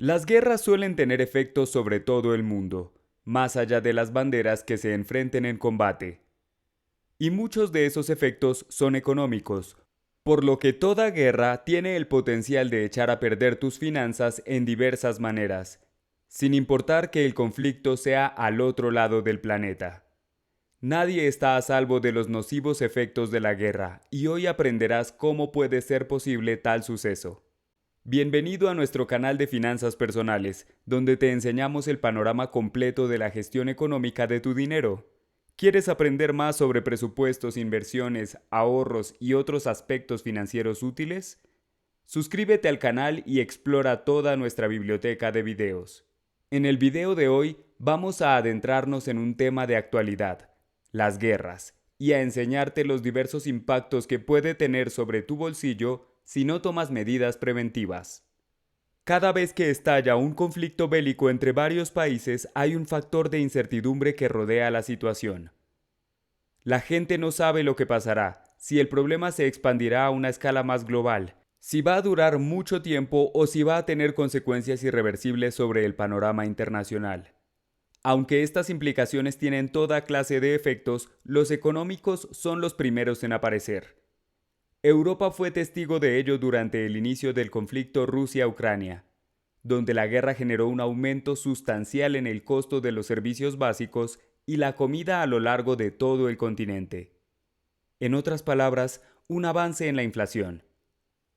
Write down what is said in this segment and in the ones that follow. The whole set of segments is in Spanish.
Las guerras suelen tener efectos sobre todo el mundo, más allá de las banderas que se enfrenten en combate. Y muchos de esos efectos son económicos, por lo que toda guerra tiene el potencial de echar a perder tus finanzas en diversas maneras, sin importar que el conflicto sea al otro lado del planeta. Nadie está a salvo de los nocivos efectos de la guerra, y hoy aprenderás cómo puede ser posible tal suceso. Bienvenido a nuestro canal de finanzas personales, donde te enseñamos el panorama completo de la gestión económica de tu dinero. ¿Quieres aprender más sobre presupuestos, inversiones, ahorros y otros aspectos financieros útiles? Suscríbete al canal y explora toda nuestra biblioteca de videos. En el video de hoy vamos a adentrarnos en un tema de actualidad, las guerras, y a enseñarte los diversos impactos que puede tener sobre tu bolsillo si no tomas medidas preventivas. Cada vez que estalla un conflicto bélico entre varios países, hay un factor de incertidumbre que rodea la situación. La gente no sabe lo que pasará, si el problema se expandirá a una escala más global, si va a durar mucho tiempo o si va a tener consecuencias irreversibles sobre el panorama internacional. Aunque estas implicaciones tienen toda clase de efectos, los económicos son los primeros en aparecer. Europa fue testigo de ello durante el inicio del conflicto Rusia-Ucrania, donde la guerra generó un aumento sustancial en el costo de los servicios básicos y la comida a lo largo de todo el continente. En otras palabras, un avance en la inflación.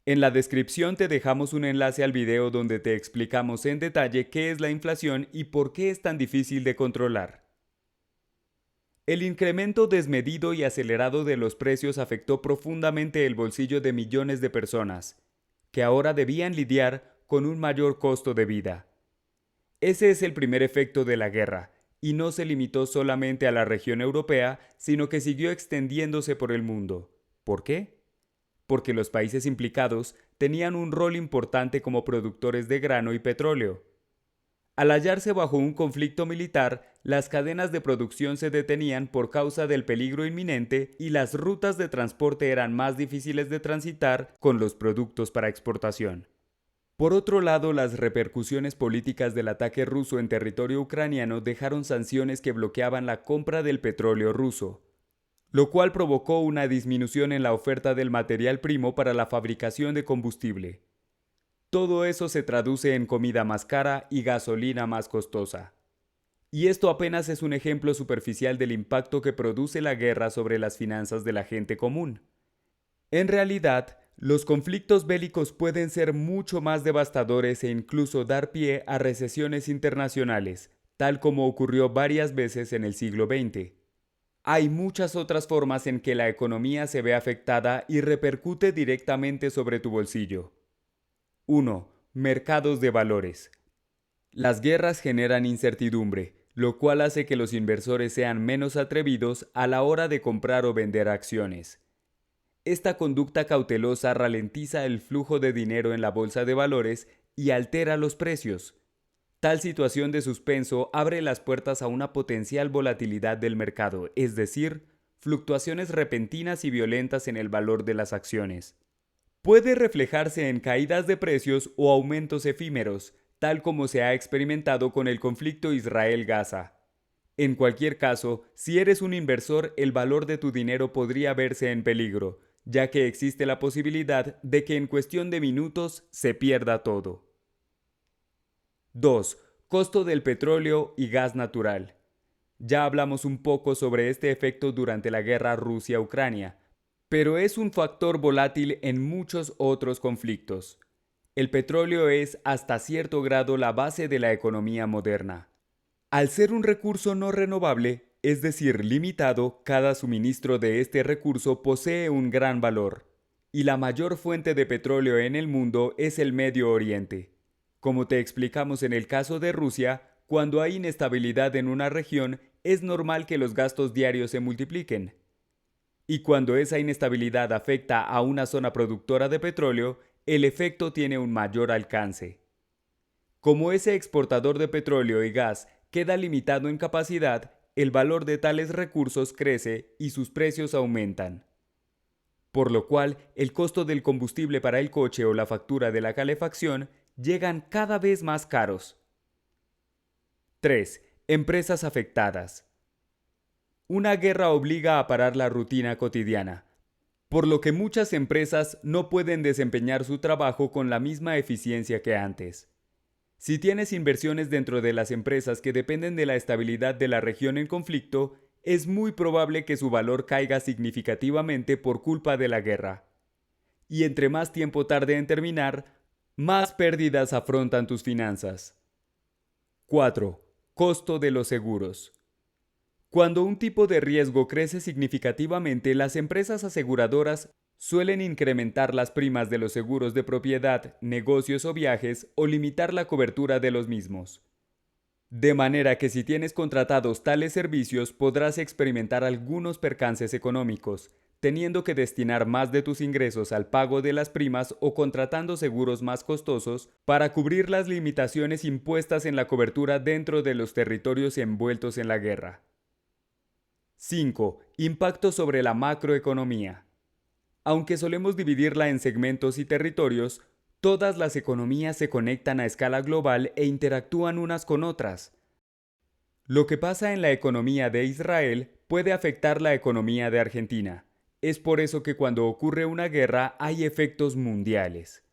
En la descripción te dejamos un enlace al video donde te explicamos en detalle qué es la inflación y por qué es tan difícil de controlar. El incremento desmedido y acelerado de los precios afectó profundamente el bolsillo de millones de personas, que ahora debían lidiar con un mayor costo de vida. Ese es el primer efecto de la guerra, y no se limitó solamente a la región europea, sino que siguió extendiéndose por el mundo. ¿Por qué? Porque los países implicados tenían un rol importante como productores de grano y petróleo. Al hallarse bajo un conflicto militar, las cadenas de producción se detenían por causa del peligro inminente y las rutas de transporte eran más difíciles de transitar con los productos para exportación. Por otro lado, las repercusiones políticas del ataque ruso en territorio ucraniano dejaron sanciones que bloqueaban la compra del petróleo ruso, lo cual provocó una disminución en la oferta del material primo para la fabricación de combustible. Todo eso se traduce en comida más cara y gasolina más costosa. Y esto apenas es un ejemplo superficial del impacto que produce la guerra sobre las finanzas de la gente común. En realidad, los conflictos bélicos pueden ser mucho más devastadores e incluso dar pie a recesiones internacionales, tal como ocurrió varias veces en el siglo XX. Hay muchas otras formas en que la economía se ve afectada y repercute directamente sobre tu bolsillo. 1. Mercados de valores. Las guerras generan incertidumbre, lo cual hace que los inversores sean menos atrevidos a la hora de comprar o vender acciones. Esta conducta cautelosa ralentiza el flujo de dinero en la bolsa de valores y altera los precios. Tal situación de suspenso abre las puertas a una potencial volatilidad del mercado, es decir, fluctuaciones repentinas y violentas en el valor de las acciones. Puede reflejarse en caídas de precios o aumentos efímeros, tal como se ha experimentado con el conflicto Israel-Gaza. En cualquier caso, si eres un inversor, el valor de tu dinero podría verse en peligro, ya que existe la posibilidad de que en cuestión de minutos se pierda todo. 2. Costo del petróleo y gas natural. Ya hablamos un poco sobre este efecto durante la guerra Rusia-Ucrania, pero es un factor volátil en muchos otros conflictos. El petróleo es hasta cierto grado la base de la economía moderna. Al ser un recurso no renovable, es decir, limitado, cada suministro de este recurso posee un gran valor. Y la mayor fuente de petróleo en el mundo es el Medio Oriente. Como te explicamos en el caso de Rusia, cuando hay inestabilidad en una región, es normal que los gastos diarios se multipliquen. Y cuando esa inestabilidad afecta a una zona productora de petróleo, el efecto tiene un mayor alcance. Como ese exportador de petróleo y gas queda limitado en capacidad, el valor de tales recursos crece y sus precios aumentan. Por lo cual, el costo del combustible para el coche o la factura de la calefacción llegan cada vez más caros. 3. Empresas afectadas. Una guerra obliga a parar la rutina cotidiana, por lo que muchas empresas no pueden desempeñar su trabajo con la misma eficiencia que antes. Si tienes inversiones dentro de las empresas que dependen de la estabilidad de la región en conflicto, es muy probable que su valor caiga significativamente por culpa de la guerra. Y entre más tiempo tarde en terminar, más pérdidas afrontan tus finanzas. 4. Costo de los seguros. Cuando un tipo de riesgo crece significativamente, las empresas aseguradoras suelen incrementar las primas de los seguros de propiedad, negocios o viajes o limitar la cobertura de los mismos. De manera que si tienes contratados tales servicios podrás experimentar algunos percances económicos, teniendo que destinar más de tus ingresos al pago de las primas o contratando seguros más costosos para cubrir las limitaciones impuestas en la cobertura dentro de los territorios envueltos en la guerra. 5. Impacto sobre la macroeconomía. Aunque solemos dividirla en segmentos y territorios, todas las economías se conectan a escala global e interactúan unas con otras. Lo que pasa en la economía de Israel puede afectar la economía de Argentina. Es por eso que cuando ocurre una guerra hay efectos mundiales.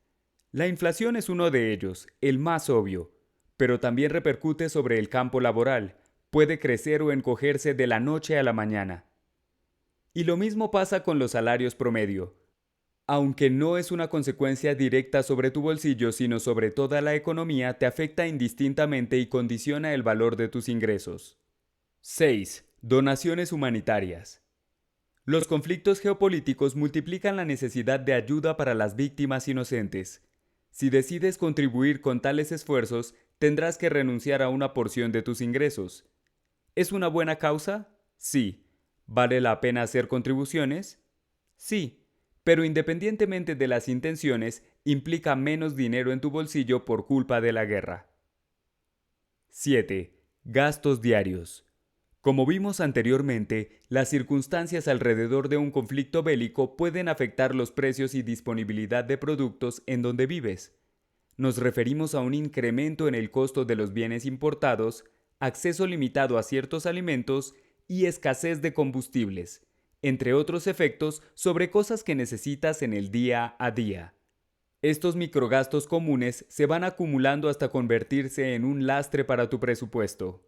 La inflación es uno de ellos, el más obvio, pero también repercute sobre el campo laboral. Puede crecer o encogerse de la noche a la mañana. Y lo mismo pasa con los salarios promedio. Aunque no es una consecuencia directa sobre tu bolsillo, sino sobre toda la economía, te afecta indistintamente y condiciona el valor de tus ingresos. 6. Donaciones humanitarias. Los conflictos geopolíticos multiplican la necesidad de ayuda para las víctimas inocentes. Si decides contribuir con tales esfuerzos, tendrás que renunciar a una porción de tus ingresos. ¿Es una buena causa? Sí. ¿Vale la pena hacer contribuciones? Sí, pero independientemente de las intenciones, implica menos dinero en tu bolsillo por culpa de la guerra. 7. Gastos diarios. Como vimos anteriormente, las circunstancias alrededor de un conflicto bélico pueden afectar los precios y disponibilidad de productos en donde vives. Nos referimos a un incremento en el costo de los bienes importados, acceso limitado a ciertos alimentos y escasez de combustibles, entre otros efectos sobre cosas que necesitas en el día a día. Estos microgastos comunes se van acumulando hasta convertirse en un lastre para tu presupuesto.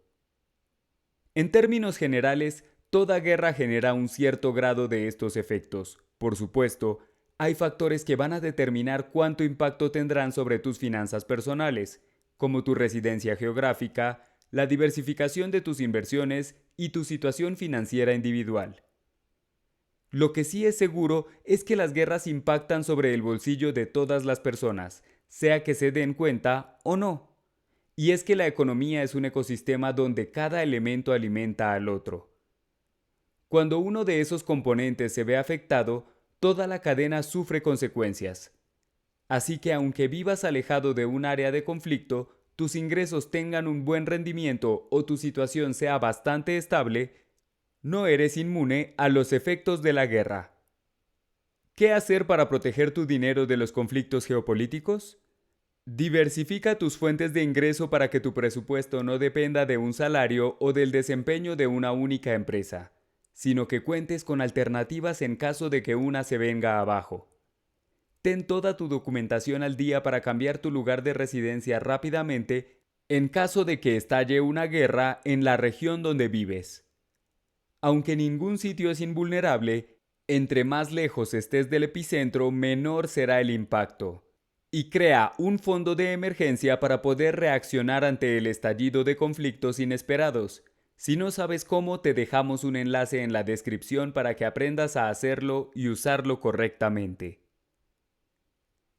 En términos generales, toda guerra genera un cierto grado de estos efectos. Por supuesto, hay factores que van a determinar cuánto impacto tendrán sobre tus finanzas personales, como tu residencia geográfica, la diversificación de tus inversiones y tu situación financiera individual. Lo que sí es seguro es que las guerras impactan sobre el bolsillo de todas las personas, sea que se den cuenta o no. Y es que la economía es un ecosistema donde cada elemento alimenta al otro. Cuando uno de esos componentes se ve afectado, toda la cadena sufre consecuencias. Así que aunque vivas alejado de un área de conflicto, tus ingresos tengan un buen rendimiento o tu situación sea bastante estable, no eres inmune a los efectos de la guerra. ¿Qué hacer para proteger tu dinero de los conflictos geopolíticos? Diversifica tus fuentes de ingreso para que tu presupuesto no dependa de un salario o del desempeño de una única empresa, sino que cuentes con alternativas en caso de que una se venga abajo. Ten toda tu documentación al día para cambiar tu lugar de residencia rápidamente en caso de que estalle una guerra en la región donde vives. Aunque ningún sitio es invulnerable, entre más lejos estés del epicentro, menor será el impacto. Y crea un fondo de emergencia para poder reaccionar ante el estallido de conflictos inesperados. Si no sabes cómo, te dejamos un enlace en la descripción para que aprendas a hacerlo y usarlo correctamente.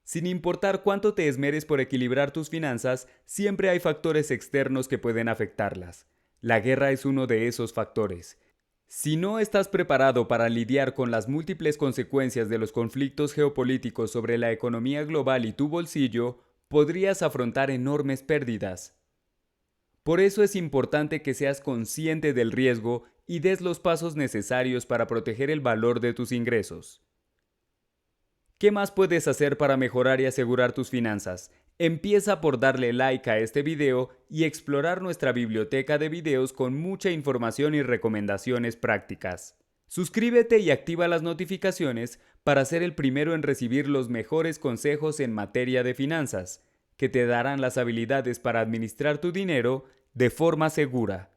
Sin importar cuánto te esmeres por equilibrar tus finanzas, siempre hay factores externos que pueden afectarlas. La guerra es uno de esos factores. Si no estás preparado para lidiar con las múltiples consecuencias de los conflictos geopolíticos sobre la economía global y tu bolsillo, podrías afrontar enormes pérdidas. Por eso es importante que seas consciente del riesgo y des los pasos necesarios para proteger el valor de tus ingresos. ¿Qué más puedes hacer para mejorar y asegurar tus finanzas? Empieza por darle like a este video y explorar nuestra biblioteca de videos con mucha información y recomendaciones prácticas. Suscríbete y activa las notificaciones para ser el primero en recibir los mejores consejos en materia de finanzas, que te darán las habilidades para administrar tu dinero de forma segura.